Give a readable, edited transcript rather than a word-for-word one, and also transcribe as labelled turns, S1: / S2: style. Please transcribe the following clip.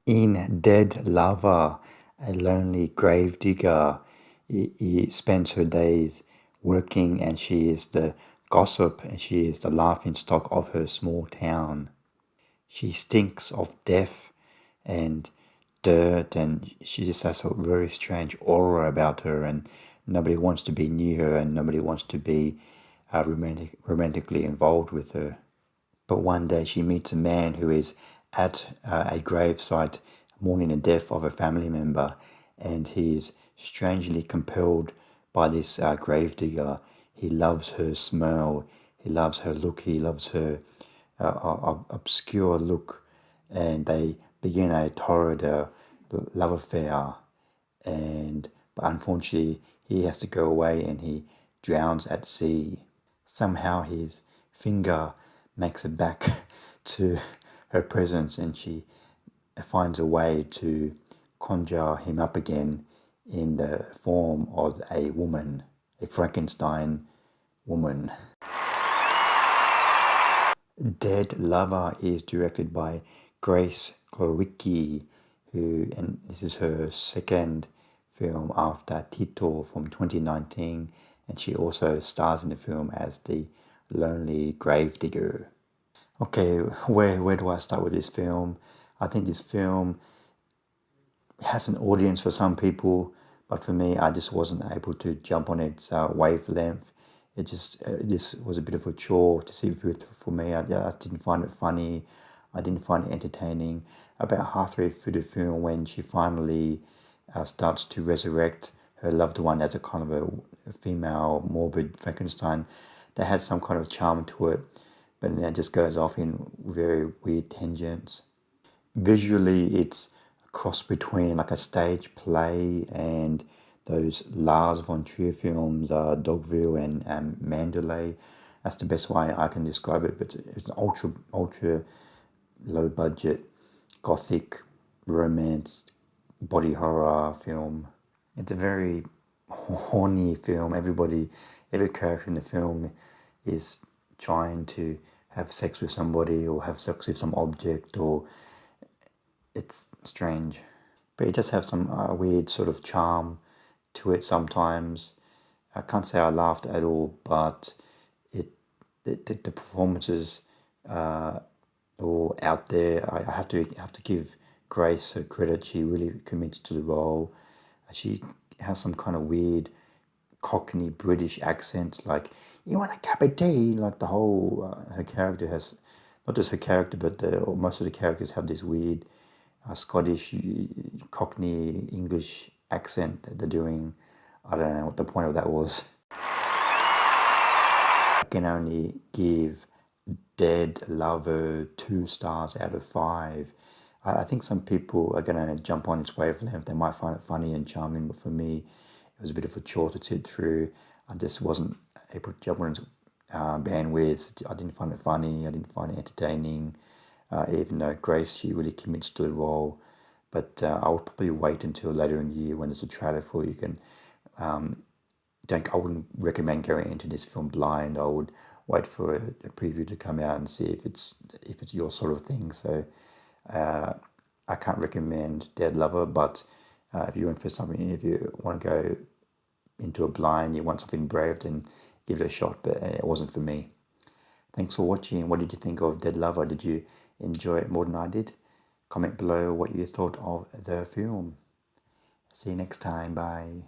S1: In Dead Lover, a lonely gravedigger, he spends her days working, and she is the gossip and she is the laughing stock of her small town. She stinks of death and dirt, and she just has a very strange aura about her, and nobody wants to be near her, and nobody wants to be romantically involved with her. But one day she meets a man who is at a gravesite mourning the death of a family member, and he is strangely compelled by this gravedigger. He loves her smell, he loves her look, he loves her obscure look, and they begin a torrid love affair. And but unfortunately, he has to go away, and he drowns at sea. Somehow his finger makes it back to her presence, and she finds a way to conjure him up again in the form of a woman, a Frankenstein woman. Dead Lover is directed by Grace Gloricki, and this is her second film after Tito from 2019, and she also stars in the film as the lonely gravedigger. Okay, where do I start with this film? I think this film has an audience for some people, but for me, I just wasn't able to jump on its wavelength. It just this was a bit of a chore to see for me. I didn't find it funny. I didn't find it entertaining. About halfway through the film, when she finally starts to resurrect her loved one as a kind of a female morbid Frankenstein, that had some kind of charm to it, but then it just goes off in very weird tangents. Visually, it's a cross between like a stage play and those Lars von Trier films, Dogville and Mandalay. That's the best way I can describe it. But it's an ultra low budget gothic romance body horror film. It's a very horny film. Every character in the film is trying to have sex with somebody or have sex with some object, or it's strange. But it does have some weird sort of charm to it sometimes. I can't say I laughed at all, but the performances all out there. I have to give Grace her credit. She really commits to the role. She has some kind of weird Cockney British accent, like "you want a cup of tea." Like the whole her character has, not just her character, but most of the characters have this weird Scottish Cockney English accent that they're doing. I don't know what the point of that was. I can only give Dead Lover 2 stars out of 5. I think some people are going to jump on its wavelength. They might find it funny and charming, but for me, it was a bit of a chore to sit through. I just wasn't able to jump on its bandwidth. I didn't find it funny. I didn't find it entertaining. Even though Grace, she really commits to the role. But I would probably wait until later in the year when there's a trailer for you can I wouldn't recommend going into this film blind. I would wait for a preview to come out and see if it's your sort of thing. So I can't recommend Dead Lover, but if you want for something, if you want to go into a blind, you want something brave, then give it a shot. But it wasn't for me. Thanks for watching. What did you think of Dead Lover? Did you enjoy it more than I did? Comment below what you thought of the film. See you next time. Bye.